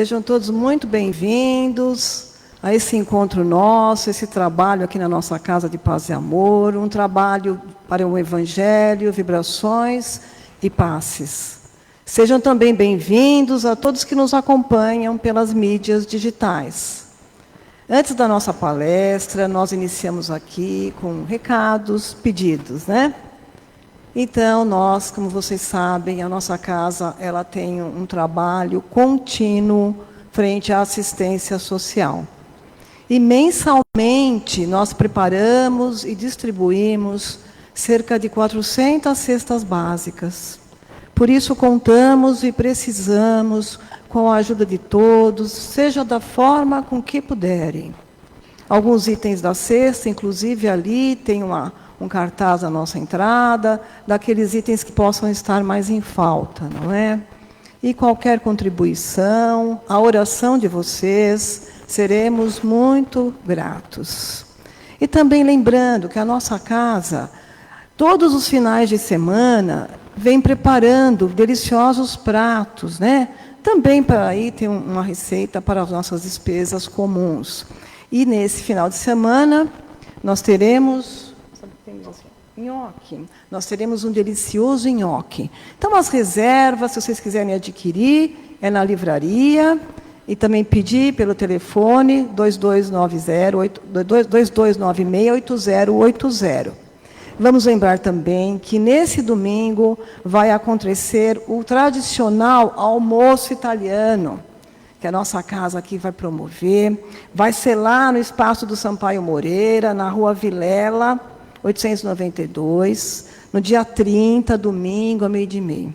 Sejam todos muito bem-vindos a esse encontro nosso, esse trabalho aqui na nossa Casa de Paz e Amor, um trabalho para o Evangelho, vibrações e passes. Sejam também bem-vindos a todos que nos acompanham pelas mídias digitais. Antes da nossa palestra, nós iniciamos aqui com recados, pedidos, né? Então, nós, como vocês sabem, a nossa casa ela tem um trabalho contínuo frente à assistência social. E, mensalmente, nós preparamos e distribuímos cerca de 400 cestas básicas. Por isso, contamos e precisamos com a ajuda de todos, seja da forma com que puderem. Alguns itens da cesta, inclusive ali, tem um cartaz à nossa entrada, daqueles itens que possam estar mais em falta, não é? E qualquer contribuição, a oração de vocês, seremos muito gratos. E também lembrando que a nossa casa, todos os finais de semana, vem preparando deliciosos pratos, né? Também para aí tem uma receita para as nossas despesas comuns. E nesse final de semana, nós teremos nhoque. Nós teremos um delicioso nhoque. Então, as reservas, se vocês quiserem adquirir, é na livraria. E também pedir pelo telefone 2296-8080. Vamos lembrar também que nesse domingo vai acontecer o tradicional almoço italiano, que a nossa casa aqui vai promover. Vai ser lá no espaço do Sampaio Moreira, na Rua Vilela, 892, no dia 30, domingo, ao 12h30.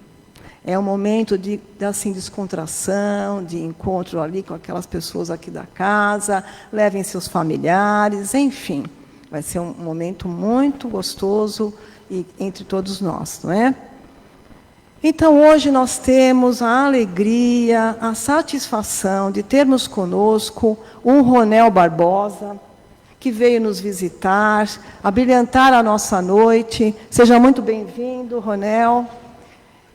É um momento de assim, descontração, de encontro ali com aquelas pessoas aqui da casa, levem seus familiares, enfim. Vai ser um momento muito gostoso entre todos nós, não é? Então, hoje nós temos a alegria, a satisfação de termos conosco um Ronel Barbosa, que veio nos visitar, a brilhantar a nossa noite. Seja muito bem-vindo, Ronel.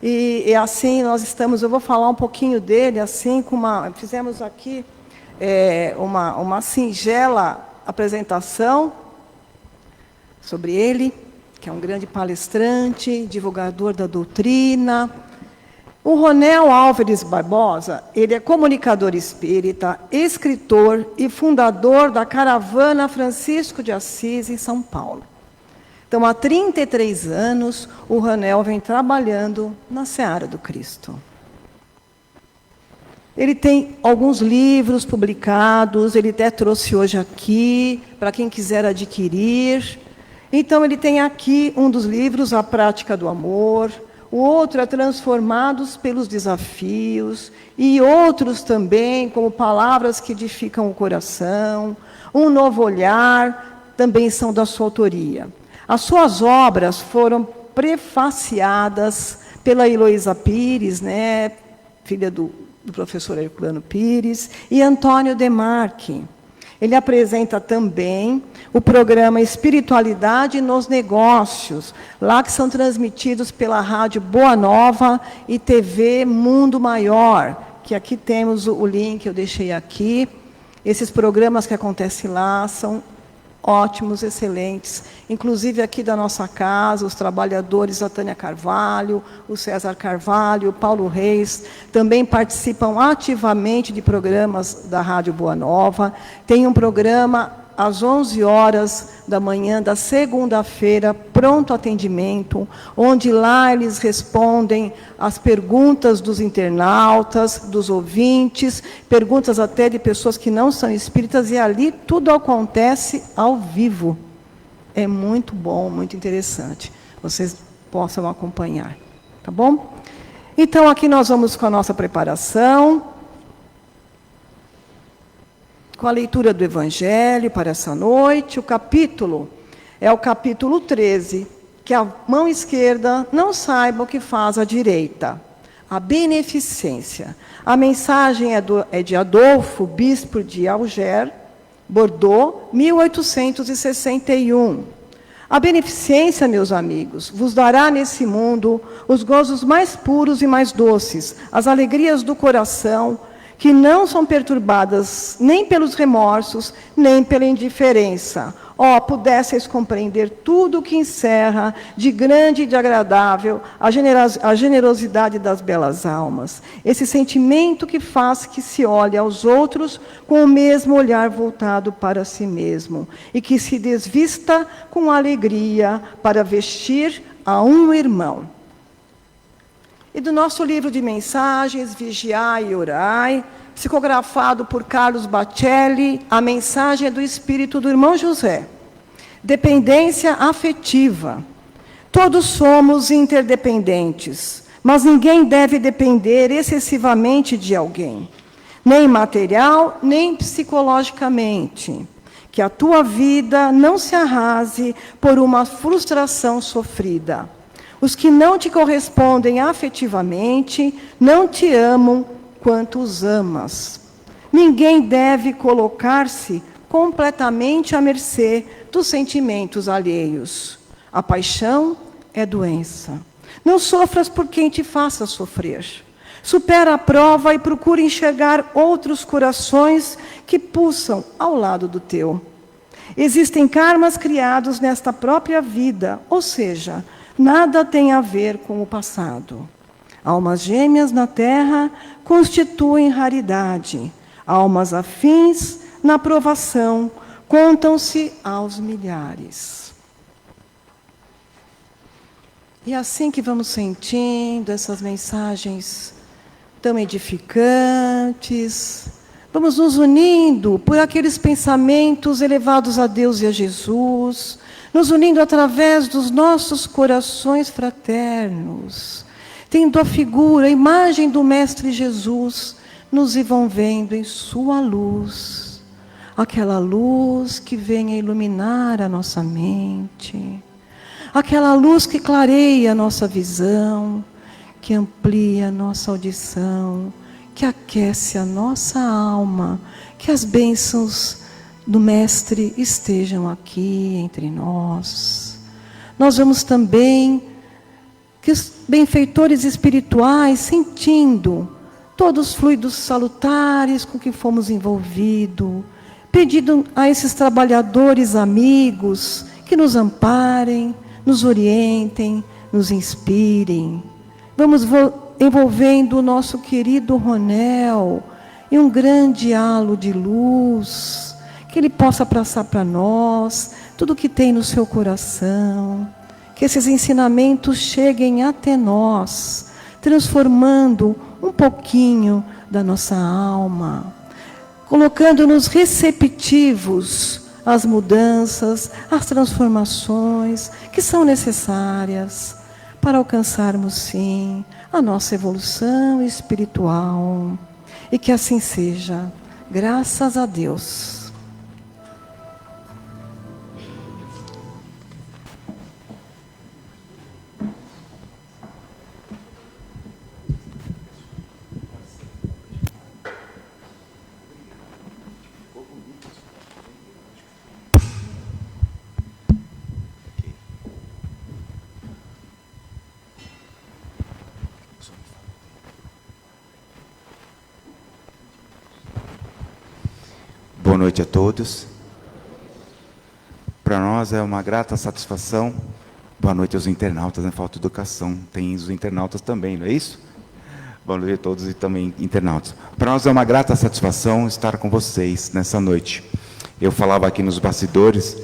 E assim, nós estamos, eu vou falar um pouquinho dele, assim, fizemos aqui uma singela apresentação sobre ele, que é um grande palestrante, divulgador da doutrina. O Ronel Álvares Barbosa, ele é comunicador espírita, escritor e fundador da Caravana Francisco de Assis, em São Paulo. Então, há 33 anos, o Ronel vem trabalhando na Seara do Cristo. Ele tem alguns livros publicados, ele até trouxe hoje aqui, para quem quiser adquirir. Então, ele tem aqui um dos livros, A Prática do Amor. O outro é Transformados pelos Desafios, e outros também, como Palavras que Edificam o Coração, Um Novo Olhar, também são da sua autoria. As suas obras foram prefaciadas pela Heloísa Pires, né, filha do professor Herculano Pires, e Antônio Demarque. Ele apresenta também o programa Espiritualidade nos Negócios, lá que são transmitidos pela Rádio Boa Nova e TV Mundo Maior, que aqui temos o link, eu deixei aqui. Esses programas que acontecem lá são ótimos, excelentes. Inclusive aqui da nossa casa, os trabalhadores, a Tânia Carvalho, o César Carvalho, o Paulo Reis, também participam ativamente de programas da Rádio Boa Nova. Tem um programa às 11 horas da manhã da segunda-feira, pronto atendimento, onde lá eles respondem as perguntas dos internautas, dos ouvintes, perguntas até de pessoas que não são espíritas, e ali tudo acontece ao vivo. É muito bom, muito interessante. Vocês possam acompanhar, tá bom? Então, aqui nós vamos com a nossa preparação, com a leitura do Evangelho para essa noite. O capítulo é o capítulo 13, que a mão esquerda não saiba o que faz a direita. A beneficência. A mensagem é de Adolfo, bispo de Alger, Bordeaux, 1861. A beneficência, meus amigos, vos dará nesse mundo os gozos mais puros e mais doces, as alegrias do coração, que não são perturbadas nem pelos remorsos, nem pela indiferença. Ó, pudesseis compreender tudo o que encerra de grande e de agradável a generosidade das belas almas. Esse sentimento que faz que se olhe aos outros com o mesmo olhar voltado para si mesmo e que se desvista com alegria para vestir a um irmão. E do nosso livro de mensagens, Vigiai e Orai, psicografado por Carlos Bacelli, a mensagem é do espírito do irmão José. Dependência afetiva. Todos somos interdependentes, mas ninguém deve depender excessivamente de alguém, nem material, nem psicologicamente. Que a tua vida não se arrase por uma frustração sofrida. Os que não te correspondem afetivamente não te amam quanto os amas. Ninguém deve colocar-se completamente à mercê dos sentimentos alheios. A paixão é doença. Não sofras por quem te faça sofrer. Supera a prova e procura enxergar outros corações que pulsam ao lado do teu. Existem karmas criados nesta própria vida, ou seja, nada tem a ver com o passado. Almas gêmeas na Terra constituem raridade. Almas afins na provação contam-se aos milhares. E assim que vamos sentindo essas mensagens tão edificantes, vamos nos unindo por aqueles pensamentos elevados a Deus e a Jesus, nos unindo através dos nossos corações fraternos, tendo a figura, a imagem do Mestre Jesus, nos envolvendo em sua luz, aquela luz que vem a iluminar a nossa mente, aquela luz que clareia a nossa visão, que amplia a nossa audição, que aquece a nossa alma, que as bênçãos do Mestre estejam aqui entre nós. Nós vamos também que os benfeitores espirituais, sentindo todos os fluidos salutares com que fomos envolvidos, pedindo a esses trabalhadores amigos que nos amparem, nos orientem, nos inspirem. Vamos envolvendo o nosso querido Ronel em um grande halo de luz, que ele possa passar para nós tudo o que tem no seu coração, que esses ensinamentos cheguem até nós, transformando um pouquinho da nossa alma, colocando-nos receptivos às mudanças, às transformações que são necessárias para alcançarmos, sim, a nossa evolução espiritual. E que assim seja, graças a Deus. Boa noite a todos. Para nós é uma grata satisfação. Boa noite aos internautas, falta educação. Tem os internautas também, não é isso? Boa noite a todos e também internautas. Para nós é uma grata satisfação estar com vocês nessa noite. Eu falava aqui nos bastidores,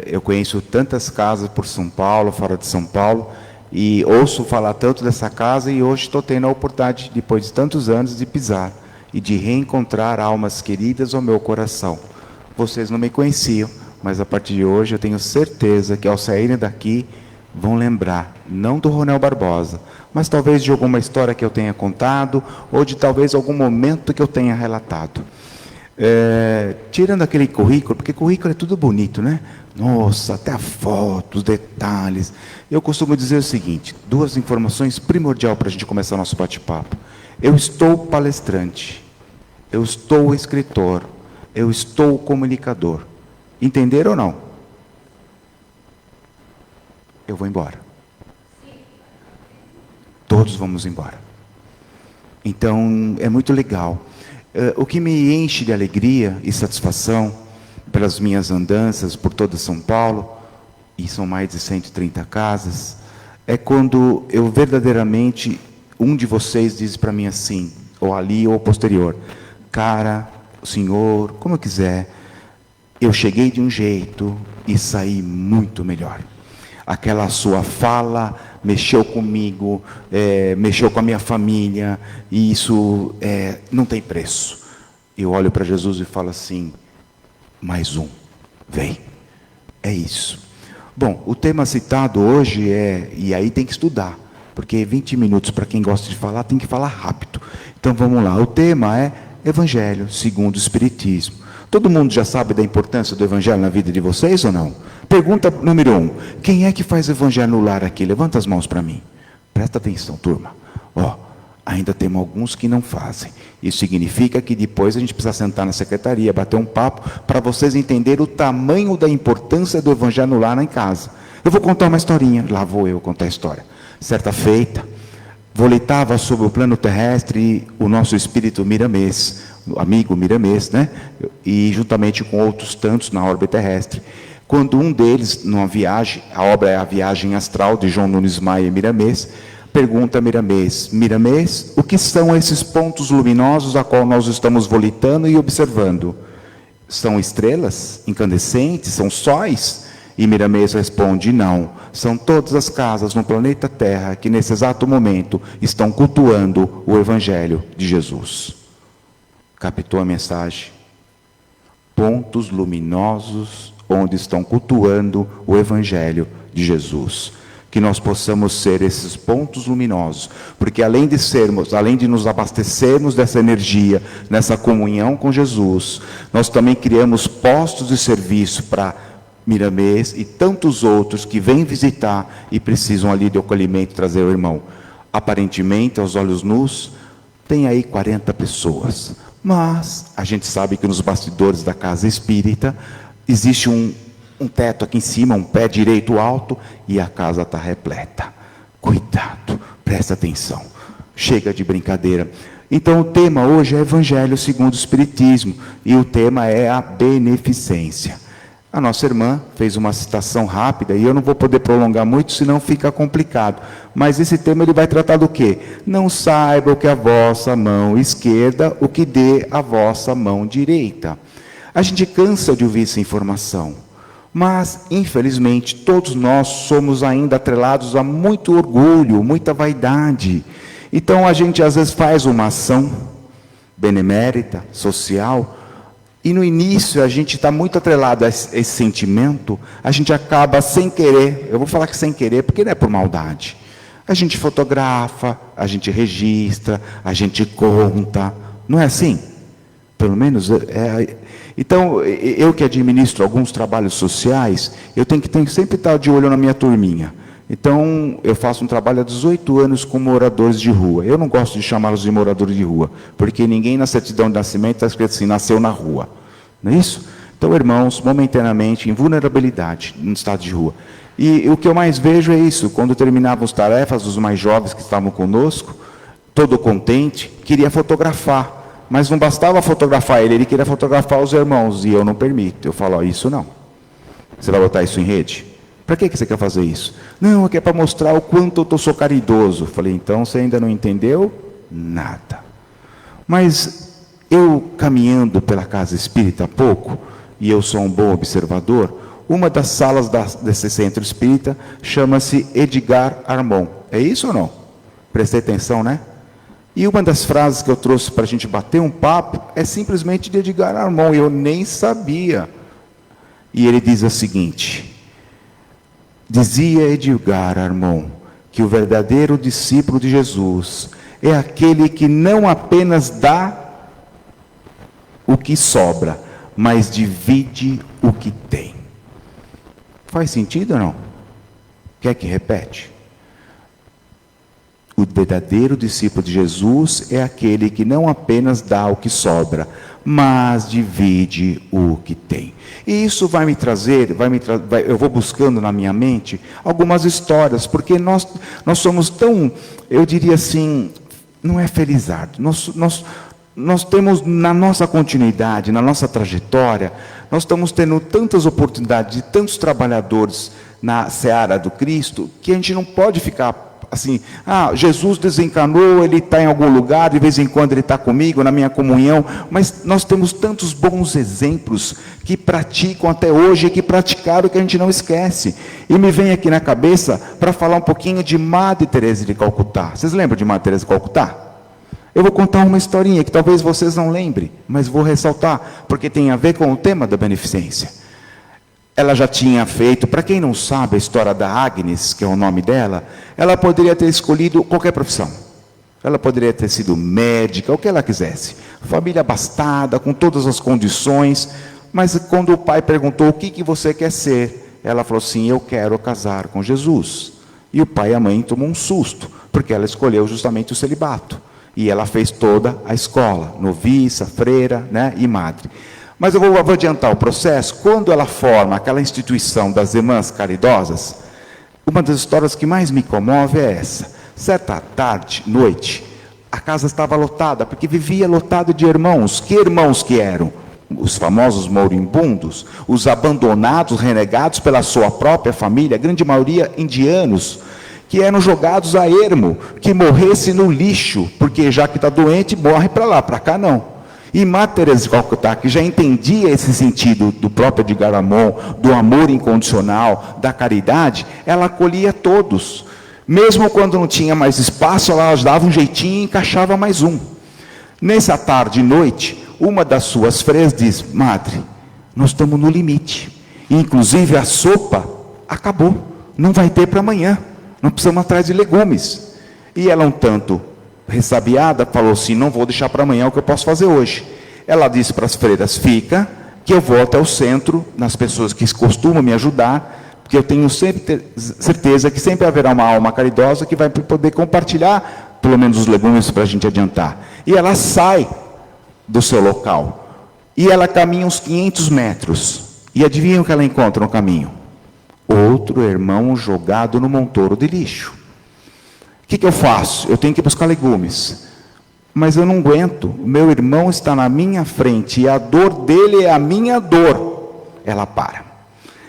eu conheço tantas casas por São Paulo, fora de São Paulo, e ouço falar tanto dessa casa, e hoje estou tendo a oportunidade, depois de tantos anos, de pisar e de reencontrar almas queridas ao meu coração. Vocês não me conheciam, mas a partir de hoje eu tenho certeza que ao saírem daqui vão lembrar, não do Ronel Barbosa, mas talvez de alguma história que eu tenha contado, ou de talvez algum momento que eu tenha relatado. Tirando aquele currículo, porque currículo é tudo bonito, né? Nossa, até a foto, os detalhes. Eu costumo dizer o seguinte, duas informações primordiais para a gente começar o nosso bate-papo. Eu estou palestrante, eu estou escritor, eu estou comunicador. Entenderam ou não? Eu vou embora. Todos vamos embora. Então, é muito legal. O que me enche de alegria e satisfação pelas minhas andanças por toda São Paulo, e são mais de 130 casas, é quando eu verdadeiramente, um de vocês diz para mim assim, ou ali ou posterior, cara, senhor, como eu quiser, eu cheguei de um jeito e saí muito melhor. Aquela sua fala mexeu comigo, mexeu com a minha família, e isso não tem preço. Eu olho para Jesus e falo assim, mais um, vem. É isso. Bom, o tema citado hoje e aí tem que estudar, porque 20 minutos para quem gosta de falar, tem que falar rápido. Então vamos lá, o tema é Evangelho segundo o Espiritismo. Todo mundo já sabe da importância do Evangelho na vida de vocês ou não? Pergunta número 1, quem é que faz Evangelho no lar aqui? Levanta as mãos para mim. Presta atenção, turma. Ainda temos alguns que não fazem. Isso significa que depois a gente precisa sentar na secretaria, bater um papo, para vocês entenderem o tamanho da importância do Evangelho no lar em casa. Eu vou contar uma historinha, lá vou eu contar a história. Certa feita, volitava sobre o plano terrestre o nosso espírito Miramês, o amigo Miramês, né? E juntamente com outros tantos na órbita terrestre. Quando um deles, numa viagem, a obra é A Viagem Astral, de João Nunes Maia e Miramês, pergunta a Miramês, Miramês, o que são esses pontos luminosos a qual nós estamos volitando e observando? São estrelas incandescentes? São sóis? E Miramês responde, não, são todas as casas no planeta Terra que nesse exato momento estão cultuando o Evangelho de Jesus. Captou a mensagem? Pontos luminosos onde estão cultuando o Evangelho de Jesus. Que nós possamos ser esses pontos luminosos, porque além de nos abastecermos dessa energia, nessa comunhão com Jesus, nós também criamos postos de serviço para Miramês e tantos outros que vêm visitar e precisam ali de acolhimento, trazer o irmão. Aparentemente, aos olhos nus, tem aí 40 pessoas, mas a gente sabe que nos bastidores da casa espírita existe um teto aqui em cima, um pé direito alto, e a casa está repleta. Cuidado, presta atenção. Chega de brincadeira. Então o tema hoje é Evangelho segundo o Espiritismo, e o tema é a beneficência. A nossa irmã fez uma citação rápida, e eu não vou poder prolongar muito, senão fica complicado. Mas esse tema ele vai tratar do quê? Não saiba o que a vossa mão esquerda, o que dê a vossa mão direita. A gente cansa de ouvir essa informação. Mas, infelizmente, todos nós somos ainda atrelados a muito orgulho, muita vaidade. Então, a gente às vezes faz uma ação benemérita, social, e no início a gente está muito atrelado a esse sentimento, a gente acaba sem querer, eu vou falar que sem querer, porque não é por maldade. A gente fotografa, a gente registra, a gente conta, não é assim? Pelo menos Então, eu que administro alguns trabalhos sociais, eu tenho que sempre estar de olho na minha turminha. Então, eu faço um trabalho há 18 anos com moradores de rua. Eu não gosto de chamá-los de moradores de rua, porque ninguém na certidão de nascimento está escrito assim, nasceu na rua. Não é isso? Então, irmãos, momentaneamente, em vulnerabilidade, no estado de rua. E o que eu mais vejo é isso, quando terminavam as tarefas, os mais jovens que estavam conosco, todo contente, queria fotografar. Mas não bastava fotografar ele queria fotografar os irmãos, e eu não permito. Eu falo, isso não. Você vai botar isso em rede? Para que você quer fazer isso? Não, é que é para mostrar o quanto eu sou caridoso. Falei, então você ainda não entendeu nada. Mas eu caminhando pela casa espírita há pouco, e eu sou um bom observador, uma das salas desse centro espírita chama-se Edgar Armon. É isso ou não? Prestei atenção, né? E uma das frases que eu trouxe para a gente bater um papo é simplesmente de Edgar Armon, eu nem sabia. E ele diz o seguinte, dizia Edgar Armon, que o verdadeiro discípulo de Jesus é aquele que não apenas dá o que sobra, mas divide o que tem. Faz sentido ou não? Quer que repete? O verdadeiro discípulo de Jesus é aquele que não apenas dá o que sobra, mas divide o que tem. E isso vai me trazer, eu vou buscando na minha mente algumas histórias, porque nós somos tão, eu diria assim, não é felizardo. Nós temos na nossa continuidade, na nossa trajetória, nós estamos tendo tantas oportunidades de tantos trabalhadores na seara do Cristo, que a gente não pode ficar assim, Jesus desencarnou, ele está em algum lugar, de vez em quando ele está comigo, na minha comunhão, mas nós temos tantos bons exemplos que praticam até hoje, que praticaram, que a gente não esquece. E me vem aqui na cabeça para falar um pouquinho de Madre Teresa de Calcutá. Vocês lembram de Madre Teresa de Calcutá? Eu vou contar uma historinha que talvez vocês não lembrem, mas vou ressaltar, porque tem a ver com o tema da beneficência. Ela já tinha feito, para quem não sabe a história da Agnes, que é o nome dela, ela poderia ter escolhido qualquer profissão. Ela poderia ter sido médica, o que ela quisesse. Família abastada, com todas as condições, mas quando o pai perguntou, o que você quer ser? Ela falou assim, eu quero casar com Jesus. E o pai e a mãe tomou um susto, porque ela escolheu justamente o celibato. E ela fez toda a escola, noviça, freira, né, e madre. Mas eu vou adiantar o processo. Quando ela forma aquela instituição das irmãs caridosas, uma das histórias que mais me comove é essa. Certa tarde, noite, a casa estava lotada, porque vivia lotado de irmãos. Que irmãos que eram? Os famosos moribundos, os abandonados, renegados pela sua própria família, a grande maioria indianos, que eram jogados a ermo, que morresse no lixo, porque já que está doente, morre para lá, para cá não. E Madre Teresa de Calcutá, que já entendia esse sentido do próprio Edgar Amon, do amor incondicional, da caridade, ela acolhia todos. Mesmo quando não tinha mais espaço, ela dava um jeitinho e encaixava mais um. Nessa tarde e noite, uma das suas freiras diz, Madre, nós estamos no limite. Inclusive a sopa acabou, não vai ter para amanhã. Nós precisamos atrás de legumes. E ela um tanto ressabiada, falou assim, não vou deixar para amanhã o que eu posso fazer hoje. Ela disse para as freiras, fica, que eu vou até o centro, nas pessoas que costumam me ajudar, porque eu tenho sempre certeza que sempre haverá uma alma caridosa que vai poder compartilhar, pelo menos os legumes para a gente adiantar. E ela sai do seu local, e ela caminha uns 500 metros, e adivinham o que ela encontra no caminho? Outro irmão jogado no montouro de lixo. O que eu faço? Eu tenho que buscar legumes. Mas eu não aguento. O meu irmão está na minha frente e a dor dele é a minha dor. Ela para.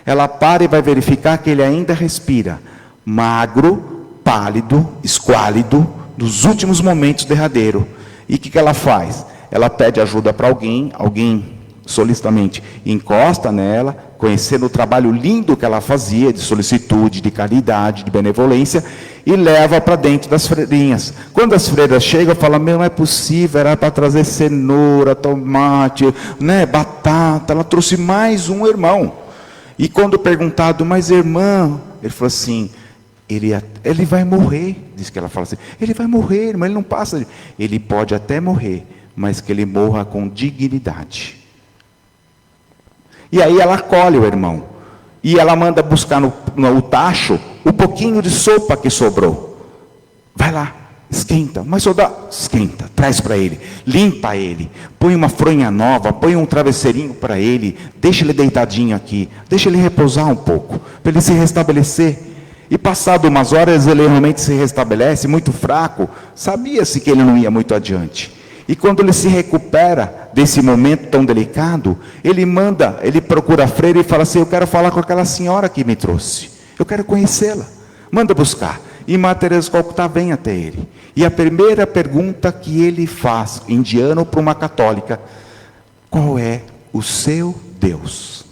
Ela para e vai verificar que ele ainda respira. Magro, pálido, esquálido, nos últimos momentos derradeiro. E o que ela faz? Ela pede ajuda para alguém solicitamente encosta nela, conhecendo o trabalho lindo que ela fazia, de solicitude, de caridade, de benevolência, e leva para dentro das freirinhas. Quando as freiras chegam, falam, não é possível, era para trazer cenoura, tomate, né, batata, ela trouxe mais um irmão. E quando perguntado, mas irmã, ele falou assim, ele vai morrer, diz que ela fala assim, ele vai morrer, mas ele não passa, ele pode até morrer, mas que ele morra com dignidade. E aí ela acolhe o irmão. E ela manda buscar no tacho o pouquinho de sopa que sobrou. Vai lá, esquenta. Mas soldado, esquenta, traz para ele. Limpa ele. Põe uma fronha nova, põe um travesseirinho para ele. Deixa ele deitadinho aqui. Deixa ele repousar um pouco, para ele se restabelecer. E passado umas horas ele realmente se restabelece, muito fraco. Sabia-se que ele não ia muito adiante. E quando ele se recupera desse momento tão delicado, ele procura a freira e fala assim, eu quero falar com aquela senhora que me trouxe. Eu quero conhecê-la. Manda buscar. E Madre Teresa de Calcutá vem até ele. E a primeira pergunta que ele faz, indiano para uma católica, qual é o seu Deus?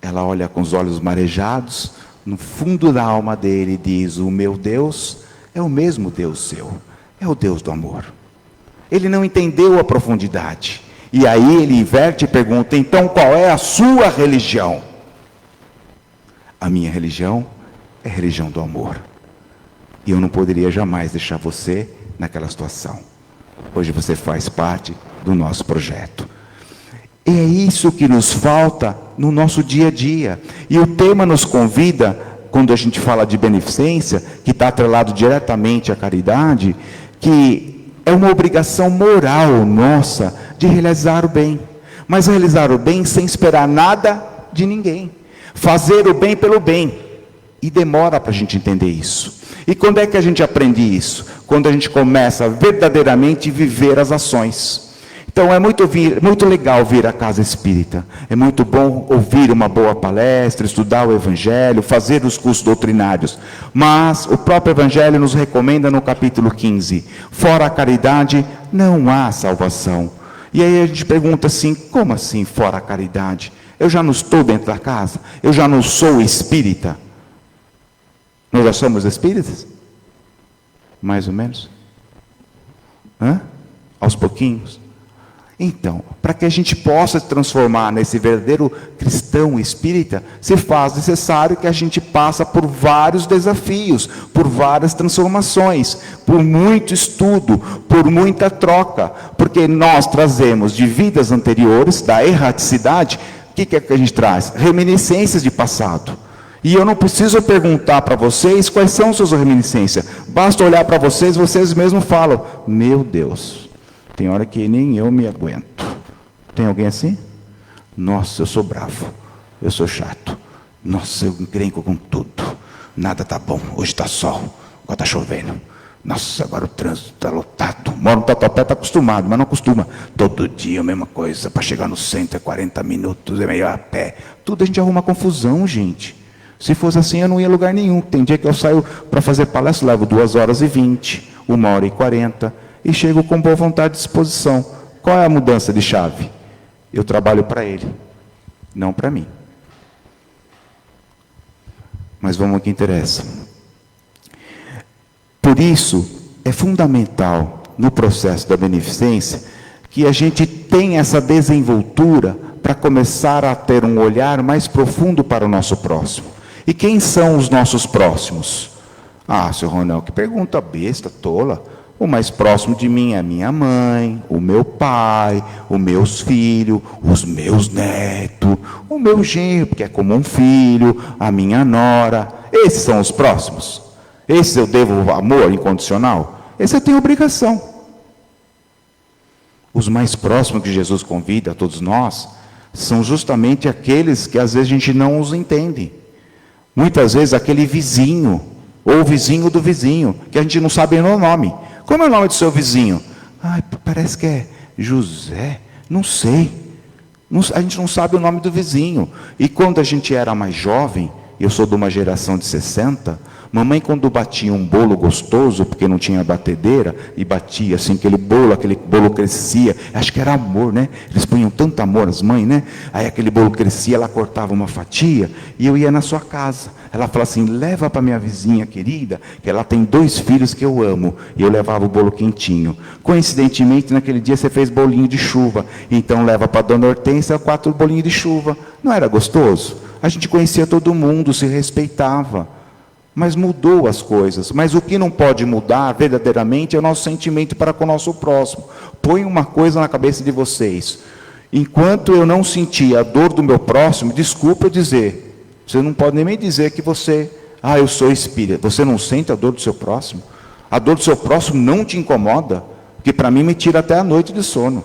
Ela olha com os olhos marejados, no fundo da alma dele diz, o meu Deus é o mesmo Deus seu. É o Deus do amor. Ele não entendeu a profundidade. E aí ele inverte e pergunta, então qual é a sua religião? A minha religião é a religião do amor. E eu não poderia jamais deixar você naquela situação. Hoje você faz parte do nosso projeto. E é isso que nos falta no nosso dia a dia. E o tema nos convida, quando a gente fala de beneficência, que está atrelado diretamente à caridade, que é uma obrigação moral nossa de realizar o bem. Mas realizar o bem sem esperar nada de ninguém. Fazer o bem pelo bem. E demora para a gente entender isso. E quando é que a gente aprende isso? Quando a gente começa a verdadeiramente viver as ações. Então é muito legal vir à casa espírita, é muito bom ouvir uma boa palestra, estudar o Evangelho, fazer os cursos doutrinários, mas o próprio Evangelho nos recomenda no capítulo 15, fora a caridade não há salvação. E aí a gente pergunta assim, como assim fora a caridade? Eu já não estou dentro da casa? Eu já não sou espírita? Nós já somos espíritas? Mais ou menos? Aos pouquinhos? Então, para que a gente possa se transformar nesse verdadeiro cristão espírita, se faz necessário que a gente passe por vários desafios, por várias transformações, por muito estudo, por muita troca, porque nós trazemos de vidas anteriores, da erraticidade, o que é que a gente traz? Reminiscências de passado. E eu não preciso perguntar para vocês quais são suas reminiscências, basta olhar para vocês, vocês mesmos falam, meu Deus, tem hora que nem eu me aguento. Tem alguém assim? Nossa, eu sou bravo. Eu sou chato. Nossa, eu encrenco com tudo. Nada tá bom. Hoje está sol. Agora está chovendo. Nossa, agora o trânsito está lotado. Moro no Tatuapé, está acostumado, mas não acostuma. Todo dia a mesma coisa. Para chegar no centro é 40 minutos, é melhor a pé. Tudo a gente arruma confusão, gente. Se fosse assim, eu não ia a lugar nenhum. Tem dia que eu saio para fazer palestra, levo 2h20, 1h40. E chego com boa vontade e disposição. Qual é a mudança de chave? Eu trabalho para ele, não para mim. Mas vamos ao que interessa. Por isso, é fundamental, no processo da beneficência, que a gente tenha essa desenvoltura para começar a ter um olhar mais profundo para o nosso próximo. E quem são os nossos próximos? Ah, seu Ronel, que pergunta besta, tola. O mais próximo de mim é a minha mãe, o meu pai, os meus filhos, os meus netos, o meu genro, porque é como um filho, a minha nora. Esses são os próximos. Esses eu devo amor incondicional. Esse eu tenho obrigação. Os mais próximos que Jesus convida a todos nós são justamente aqueles que às vezes a gente não os entende. Muitas vezes aquele vizinho, ou o vizinho do vizinho, que a gente não sabe o nome. Como é o nome do seu vizinho? Parece que é José. Não sei. A gente não sabe o nome do vizinho. E quando a gente era mais jovem, eu sou de uma geração de 60, mamãe quando batia um bolo gostoso, porque não tinha batedeira, e batia assim, aquele bolo crescia, acho que era amor, né? Eles punham tanto amor, as mães, né? Aí aquele bolo crescia, ela cortava uma fatia, e eu ia na sua casa. Ela falava assim, leva para minha vizinha querida, que ela tem 2 filhos que eu amo, e eu levava o bolo quentinho. Coincidentemente, naquele dia você fez bolinho de chuva, então leva para a dona Hortência 4 bolinhos de chuva. Não era gostoso? A gente conhecia todo mundo, se respeitava. Mas mudou as coisas. Mas o que não pode mudar verdadeiramente é o nosso sentimento para com o nosso próximo. Põe uma coisa na cabeça de vocês. Enquanto eu não sentir a dor do meu próximo, desculpa eu dizer, você não pode nem me dizer que você, eu sou espírita. Você não sente a dor do seu próximo? A dor do seu próximo não te incomoda? Que para mim me tira até a noite de sono.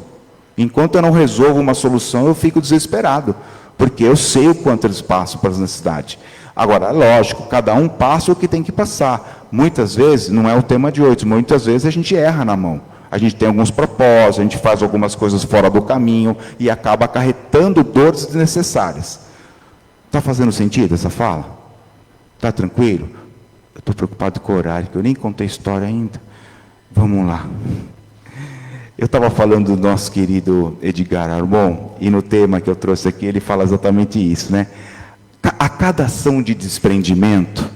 Enquanto eu não resolvo uma solução, eu fico desesperado. Porque eu sei o quanto eles passam para as necessidades. Agora, lógico, cada um passa o que tem que passar. Muitas vezes, não é o tema de hoje, muitas vezes a gente erra na mão. A gente tem alguns propósitos, a gente faz algumas coisas fora do caminho e acaba acarretando dores desnecessárias. Está fazendo sentido essa fala? Está tranquilo? Eu estou preocupado com o horário, que eu nem contei a história ainda. Vamos lá. Eu estava falando do nosso querido Edgar Arbon, e no tema que eu trouxe aqui, ele fala exatamente isso, né? A cada ação de desprendimento,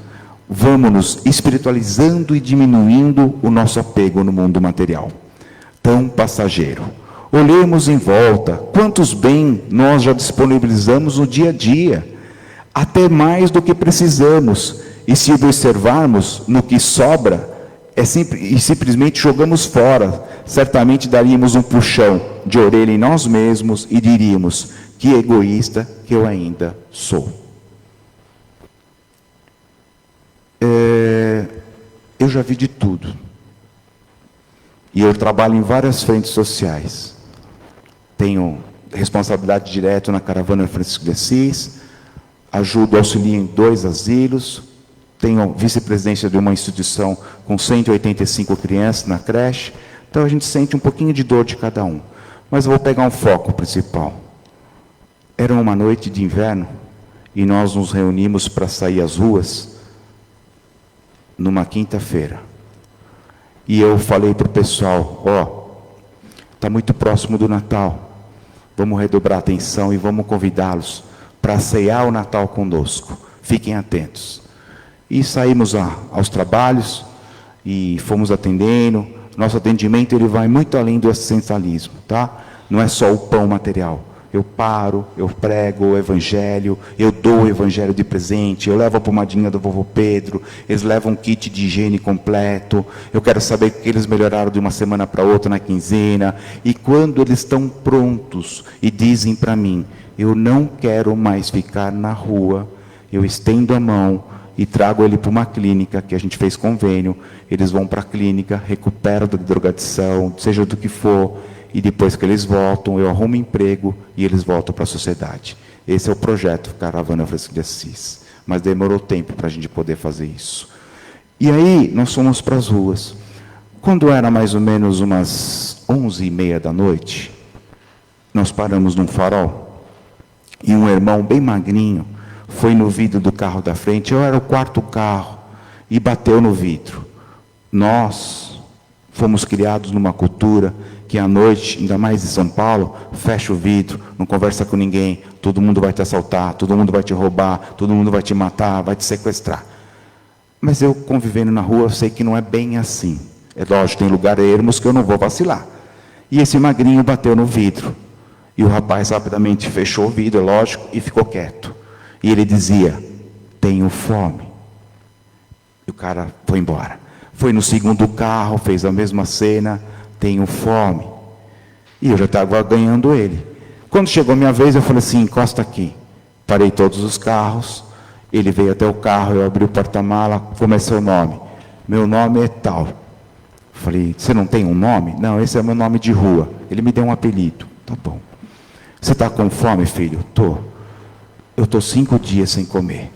vamos nos espiritualizando e diminuindo o nosso apego no mundo material, tão passageiro. Olhemos em volta, quantos bens nós já disponibilizamos no dia a dia, até mais do que precisamos, e se observarmos no que sobra, e simplesmente jogamos fora, certamente daríamos um puxão de orelha em nós mesmos e diríamos, que egoísta que eu ainda sou. Eu já vi de tudo. E eu trabalho em várias frentes sociais. Tenho responsabilidade direta na Caravana Francisco de Assis, ajudo, auxilio em 2 asilos, tenho vice-presidência de uma instituição com 185 crianças na creche, então a gente sente um pouquinho de dor de cada um. Mas eu vou pegar um foco principal. Era uma noite de inverno e nós nos reunimos para sair às ruas numa quinta-feira. E eu falei para o pessoal, está muito próximo do Natal, vamos redobrar a atenção e vamos convidá-los para ceiar o Natal conosco. Fiquem atentos. E saímos aos trabalhos e fomos atendendo. Nosso atendimento ele vai muito além do assistencialismo, tá? Não é só o pão material. Eu paro, eu prego o evangelho, eu dou o evangelho de presente, eu levo a pomadinha do vovô Pedro, eles levam um kit de higiene completo, eu quero saber que eles melhoraram de uma semana para outra na quinzena, e quando eles estão prontos e dizem para mim, eu não quero mais ficar na rua, eu estendo a mão e trago ele para uma clínica, que a gente fez convênio, eles vão para a clínica, recuperam da drogadição, seja do que for, e depois que eles voltam, eu arrumo emprego e eles voltam para a sociedade. Esse é o projeto Caravana Francisco de Assis. Mas demorou tempo para a gente poder fazer isso. E aí, nós fomos para as ruas. Quando era mais ou menos umas 11h30 da noite, nós paramos num farol, e um irmão bem magrinho foi no vidro do carro da frente, eu era o quarto carro, e bateu no vidro. Nós fomos criados numa cultura que à noite, ainda mais em São Paulo, fecha o vidro, não conversa com ninguém, todo mundo vai te assaltar, todo mundo vai te roubar, todo mundo vai te matar, vai te sequestrar. Mas eu, convivendo na rua, eu sei que não é bem assim. É lógico, tem lugares ermos que eu não vou vacilar. E esse magrinho bateu no vidro. E o rapaz rapidamente fechou o vidro, é lógico, e ficou quieto. E ele dizia, tenho fome. E o cara foi embora. Foi no segundo carro, fez a mesma cena, tenho fome. E eu já estava ganhando ele. Quando chegou a minha vez, eu falei assim, encosta aqui. Parei todos os carros, ele veio até o carro, eu abri o porta-mala, como é seu nome? Meu nome é tal. Falei, você não tem um nome? Não, esse é meu nome de rua. Ele me deu um apelido. Tá bom. Você está com fome, filho? Tô. Eu estou 5 dias sem comer.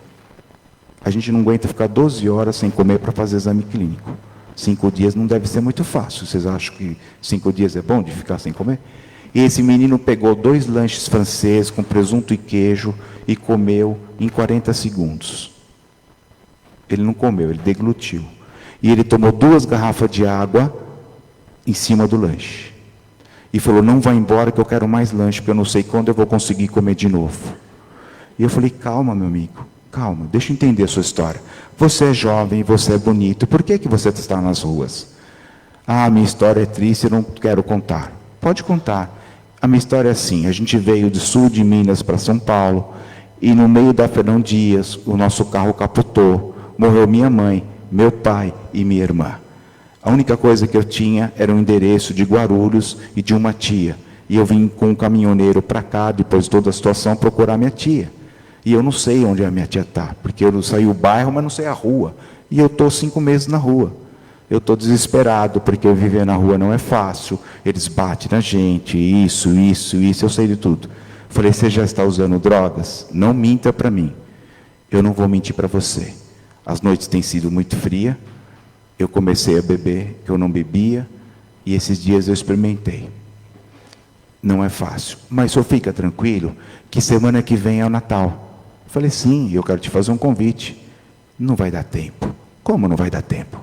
A gente não aguenta ficar 12 horas sem comer para fazer exame clínico. 5 dias não deve ser muito fácil. Vocês acham que 5 dias é bom de ficar sem comer? E esse menino pegou 2 lanches franceses com presunto e queijo e comeu em 40 segundos. Ele não comeu, ele deglutiu. E ele tomou 2 garrafas de água em cima do lanche. E falou, não vai embora que eu quero mais lanche, porque eu não sei quando eu vou conseguir comer de novo. E eu falei, calma, meu amigo. Calma, deixa eu entender a sua história. Você é jovem, você é bonito, por que você está nas ruas? Ah, minha história é triste, eu não quero contar. Pode contar. A minha história é assim, a gente veio do sul de Minas para São Paulo, e no meio da Fernão Dias, o nosso carro capotou, morreu minha mãe, meu pai e minha irmã. A única coisa que eu tinha era um endereço de Guarulhos e de uma tia. E eu vim com um caminhoneiro para cá, depois de toda a situação, procurar minha tia. E eu não sei onde a minha tia está, porque eu não saí o bairro, mas não sei a rua. E eu estou 5 meses na rua. Eu estou desesperado, porque viver na rua não é fácil. Eles batem na gente, isso, eu sei de tudo. Falei, você já está usando drogas? Não minta para mim. Eu não vou mentir para você. As noites têm sido muito frias. Eu comecei a beber, que eu não bebia, e esses dias eu experimentei. Não é fácil. Mas só fica tranquilo, que semana que vem é o Natal. Falei, sim, eu quero te fazer um convite. Não vai dar tempo. Como não vai dar tempo?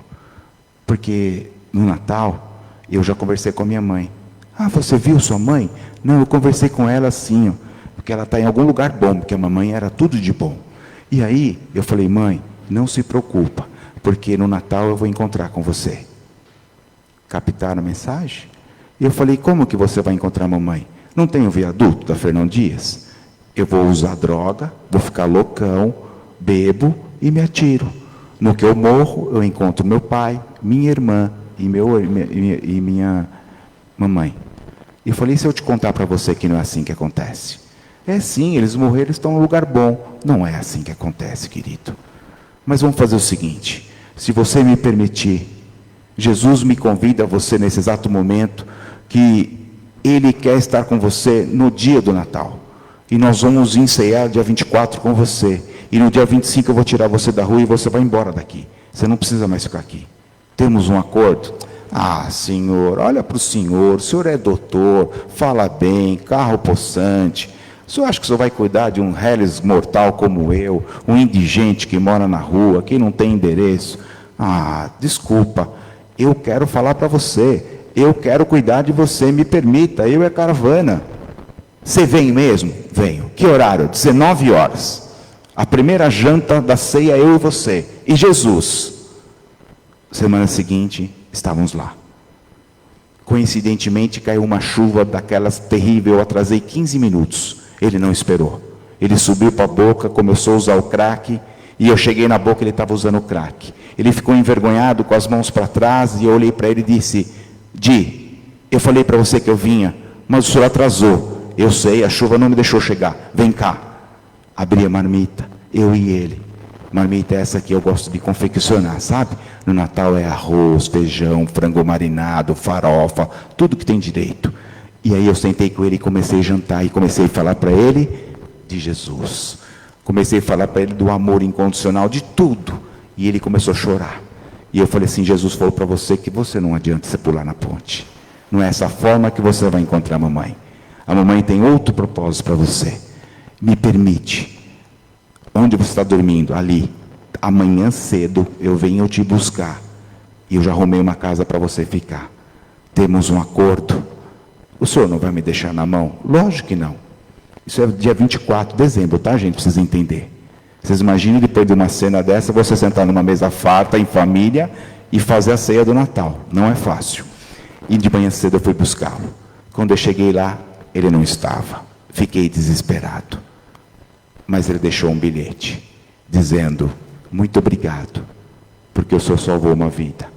Porque no Natal, eu já conversei com a minha mãe. Ah, você viu sua mãe? Não, eu conversei com ela assim, ó, porque ela está em algum lugar bom, porque a mamãe era tudo de bom. E aí, eu falei, mãe, não se preocupa, porque no Natal eu vou encontrar com você. Captaram a mensagem? E eu falei, como que você vai encontrar a mamãe? Não tem o viaduto da Fernão Dias? Eu vou usar droga, vou ficar loucão, bebo e me atiro. No que eu morro, eu encontro meu pai, minha irmã e minha mamãe. E eu falei, se eu te contar para você que não é assim que acontece? É sim, eles morreram, estão num lugar bom. Não é assim que acontece, querido. Mas vamos fazer o seguinte, se você me permitir, Jesus me convida a você nesse exato momento, que Ele quer estar com você no dia do Natal. E nós vamos ensaiar dia 24 com você. e no dia 25 eu vou tirar você da rua e você vai embora daqui. Você não precisa mais ficar aqui. Temos um acordo? Ah, senhor, olha para o senhor é doutor, fala bem, carro possante. O senhor acha que o senhor vai cuidar de um reles mortal como eu, um indigente que mora na rua, que não tem endereço? Ah, desculpa, eu quero falar para você, eu quero cuidar de você, me permita, eu e a caravana. Você vem mesmo? Venho. Que horário? 19 horas. A primeira janta da ceia, eu e você. E Jesus. Semana seguinte, estávamos lá. Coincidentemente, caiu uma chuva daquelas terrível, eu atrasei 15 minutos. Ele não esperou. Ele subiu para a boca, começou a usar o crack, e eu cheguei na boca, ele estava usando o crack. Ele ficou envergonhado, com as mãos para trás, e eu olhei para ele e disse: Di, eu falei para você que eu vinha, mas o senhor atrasou. Eu sei, a chuva não me deixou chegar. Vem cá. Abri a marmita, eu e ele. Marmita essa que eu gosto de confeccionar, sabe? No Natal é arroz, feijão, frango marinado, farofa, tudo que tem direito. E aí eu sentei com ele e comecei a jantar. E comecei a falar para ele de Jesus. Comecei a falar para ele do amor incondicional, de tudo. E ele começou a chorar. E eu falei assim: Jesus falou para você que você não adianta você pular na ponte. Não é essa forma que você vai encontrar a mamãe. A mamãe tem outro propósito para você. Me permite. Onde você está dormindo? Ali. Amanhã cedo eu venho te buscar. E eu já arrumei uma casa para você ficar. Temos um acordo. O senhor não vai me deixar na mão? Lógico que não. Isso é dia 24 de dezembro, tá, gente? Precisa entender. Vocês imaginem, depois de uma cena dessa, você sentar numa mesa farta, em família, e fazer a ceia do Natal. Não é fácil. E de manhã cedo eu fui buscá-lo. Quando eu cheguei lá, ele não estava. Fiquei desesperado. Mas ele deixou um bilhete, dizendo: muito obrigado, porque o senhor salvou uma vida.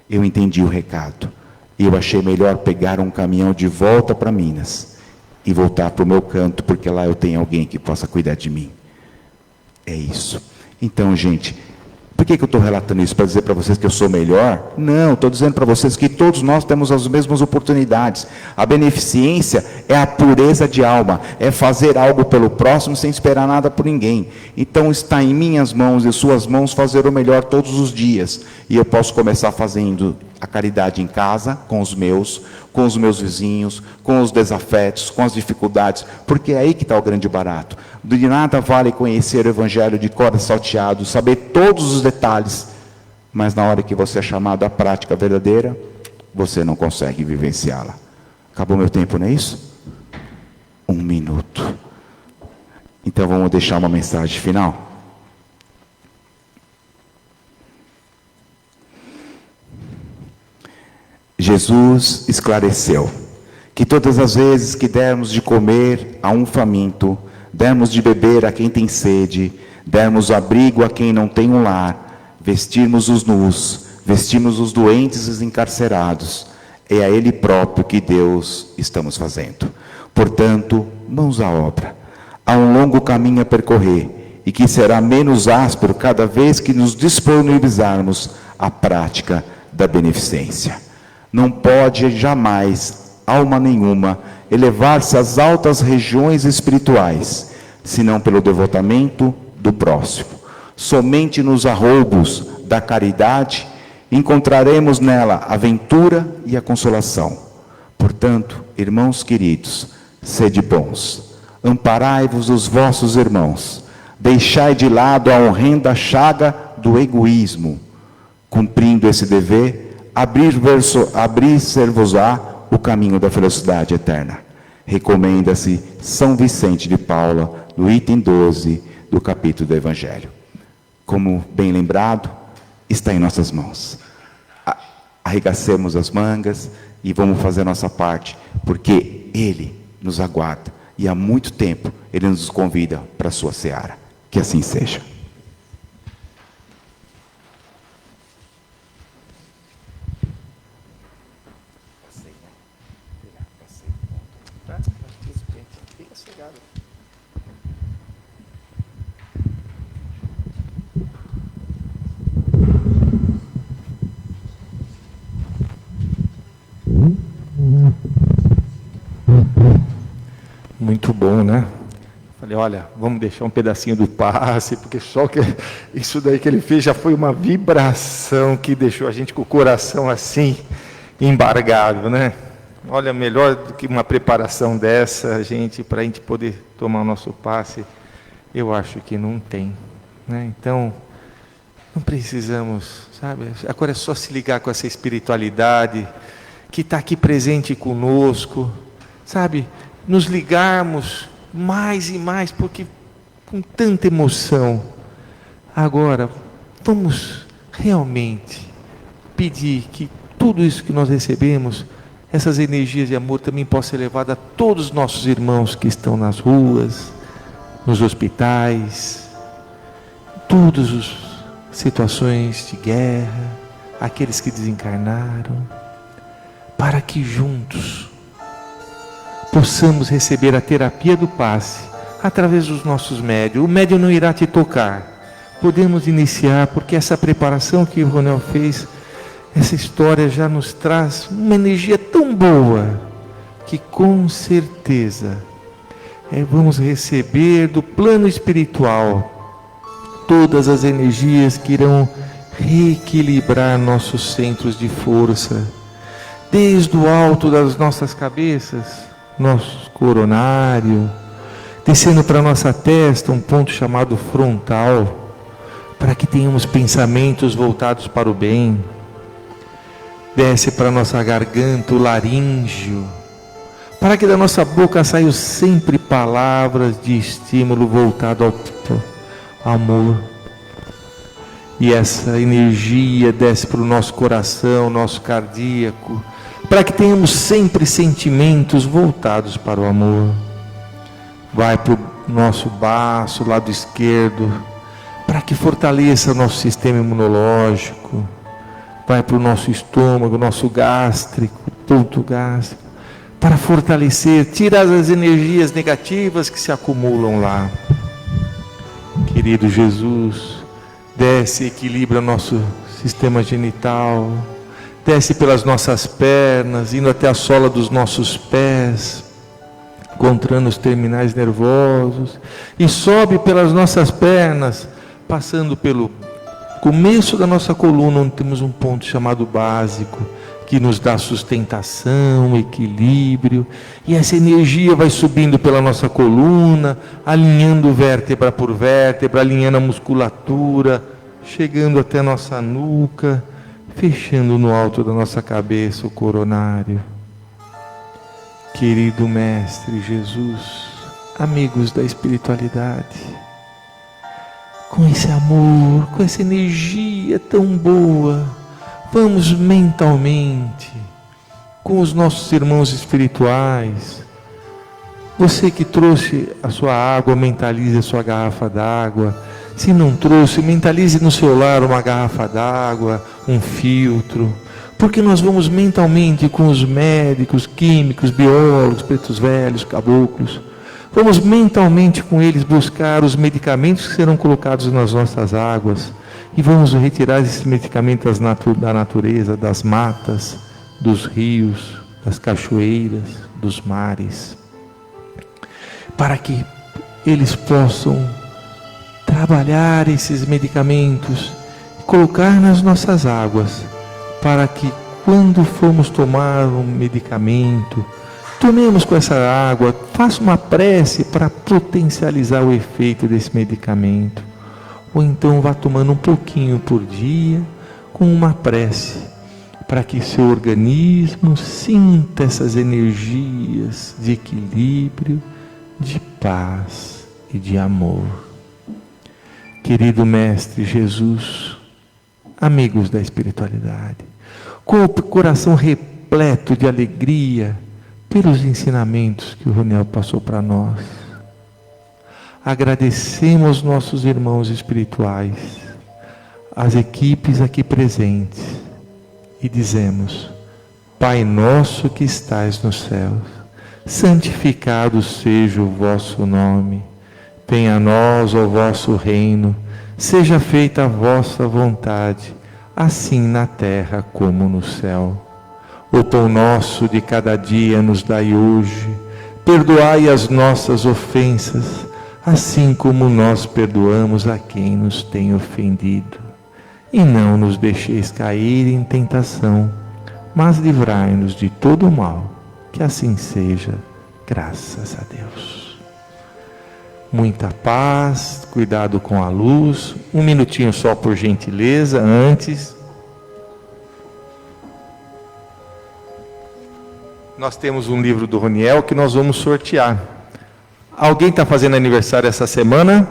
Eu entendi o recado. E eu achei melhor pegar um caminhão de volta para Minas e voltar para o meu canto, porque lá eu tenho alguém que possa cuidar de mim. É isso. Então, gente, por que eu estou relatando isso? Para dizer para vocês que eu sou melhor? Não, estou dizendo para vocês que todos nós temos as mesmas oportunidades. A beneficência é a pureza de alma, é fazer algo pelo próximo sem esperar nada por ninguém. Então está em minhas mãos e suas mãos fazer o melhor todos os dias. E eu posso começar fazendo a caridade em casa, com os meus vizinhos, com os desafetos, com as dificuldades, porque é aí que está o grande barato. De nada vale conhecer o Evangelho de cor salteado, saber todos os detalhes, mas na hora que você é chamado à prática verdadeira, você não consegue vivenciá-la. Acabou meu tempo, não é isso? 1 minuto. Então vamos deixar uma mensagem final? Jesus esclareceu que todas as vezes que dermos de comer a um faminto, dermos de beber a quem tem sede, dermos abrigo a quem não tem um lar, vestirmos os nus, vestirmos os doentes e os encarcerados, é a Ele próprio que Deus estamos fazendo. Portanto, mãos à obra. Há um longo caminho a percorrer e que será menos áspero cada vez que nos disponibilizarmos à prática da beneficência. Não pode jamais, alma nenhuma, elevar-se às altas regiões espirituais, senão pelo devotamento do próximo. Somente nos arroubos da caridade encontraremos nela a ventura e a consolação. Portanto, irmãos queridos, sede bons, amparai-vos os vossos irmãos, deixai de lado a horrenda chaga do egoísmo. Cumprindo esse dever, abrir-se-vos-á o caminho da felicidade eterna. Recomenda-se São Vicente de Paula, no item 12 do capítulo do Evangelho. Como bem lembrado, está em nossas mãos. Arregacemos as mangas e vamos fazer a nossa parte, porque Ele nos aguarda e há muito tempo Ele nos convida para a sua seara. Que assim seja. Muito bom, né? Falei, olha, vamos deixar um pedacinho do passe, porque só que isso daí que ele fez já foi uma vibração que deixou a gente com o coração assim, embargado, né? Olha, melhor do que uma preparação dessa, gente, para a gente poder tomar o nosso passe, eu acho que não tem, né? Então, não precisamos, sabe? Agora é só se ligar com essa espiritualidade que está aqui presente conosco, sabe? Nos ligarmos mais e mais, porque com tanta emoção. Agora, vamos realmente pedir que tudo isso que nós recebemos, essas energias de amor também possam ser levadas a todos os nossos irmãos que estão nas ruas, nos hospitais, todas as situações de guerra, aqueles que desencarnaram, para que juntos possamos receber a terapia do passe através dos nossos médiuns. O médium não irá te tocar. Podemos iniciar, porque essa preparação que o Ronel fez, essa história já nos traz uma energia tão boa, que com certeza vamos receber do plano espiritual todas as energias que irão reequilibrar nossos centros de força, desde o alto das nossas cabeças, nosso coronário, descendo para nossa testa, um ponto chamado frontal, para que tenhamos pensamentos voltados para o bem. Desce para nossa garganta, o laríngeo, para que da nossa boca saiam sempre palavras de estímulo voltado ao amor. E essa energia desce para o nosso coração, nosso cardíaco, para que tenhamos sempre sentimentos voltados para o amor. Vai para o nosso baço, lado esquerdo, para que fortaleça o nosso sistema imunológico. Vai para o nosso estômago, nosso gástrico, ponto gástrico, para fortalecer, tirar as energias negativas que se acumulam lá. Querido Jesus, desce e equilibra nosso sistema genital, desce pelas nossas pernas, indo até a sola dos nossos pés, encontrando os terminais nervosos, e sobe pelas nossas pernas, passando pelo começo da nossa coluna, onde temos um ponto chamado básico, que nos dá sustentação, equilíbrio, e essa energia vai subindo pela nossa coluna, alinhando vértebra por vértebra, alinhando a musculatura, chegando até a nossa nuca, fechando no alto da nossa cabeça o coronário. Querido Mestre Jesus, amigos da espiritualidade, com esse amor, com essa energia tão boa, vamos mentalmente, com os nossos irmãos espirituais. Você que trouxe a sua água, mentalize a sua garrafa d'água. Se não trouxe, mentalize no seu lar uma garrafa d'água, um filtro, porque nós vamos mentalmente com os médicos, químicos, biólogos, pretos velhos, caboclos, vamos mentalmente com eles buscar os medicamentos que serão colocados nas nossas águas, e vamos retirar esses medicamentos da natureza, das matas, dos rios, das cachoeiras, dos mares, para que eles possam trabalhar esses medicamentos, colocar nas nossas águas, para que quando formos tomar um medicamento, tomemos com essa água, faça uma prece para potencializar o efeito desse medicamento, ou então vá tomando um pouquinho por dia, com uma prece, para que seu organismo sinta essas energias de equilíbrio, de paz e de amor. Querido Mestre Jesus, amigos da espiritualidade, com o coração repleto de alegria pelos ensinamentos que o Ronel passou para nós, agradecemos nossos irmãos espirituais, as equipes aqui presentes, e dizemos: Pai nosso que estais nos céus, santificado seja o vosso nome. Venha a nós o vosso reino, seja feita a vossa vontade, assim na terra como no céu. O pão nosso de cada dia nos dai hoje, perdoai as nossas ofensas, assim como nós perdoamos a quem nos tem ofendido. E não nos deixeis cair em tentação, mas livrai-nos de todo o mal. Que assim seja, graças a Deus. Muita paz, cuidado com a luz. Um minutinho só, por gentileza, antes. Nós temos um livro do Roniel que nós vamos sortear. Alguém está fazendo aniversário essa semana?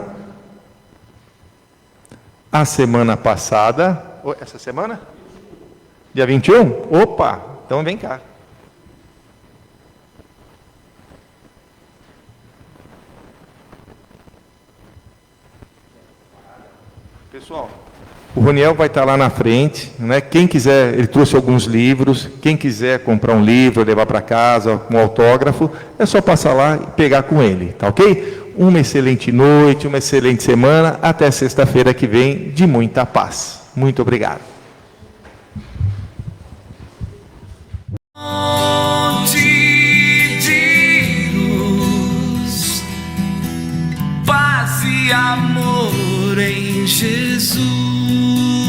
A semana passada. Essa semana? Dia 21? Opa! Então vem cá. Pessoal, o Roniel vai estar lá na frente, né? Quem quiser, ele trouxe alguns livros, quem quiser comprar um livro, levar para casa, um autógrafo, é só passar lá e pegar com ele, tá ok? Uma excelente noite, uma excelente semana, até sexta-feira que vem, de muita paz. Muito obrigado. De luz, paz e amor em Jesus.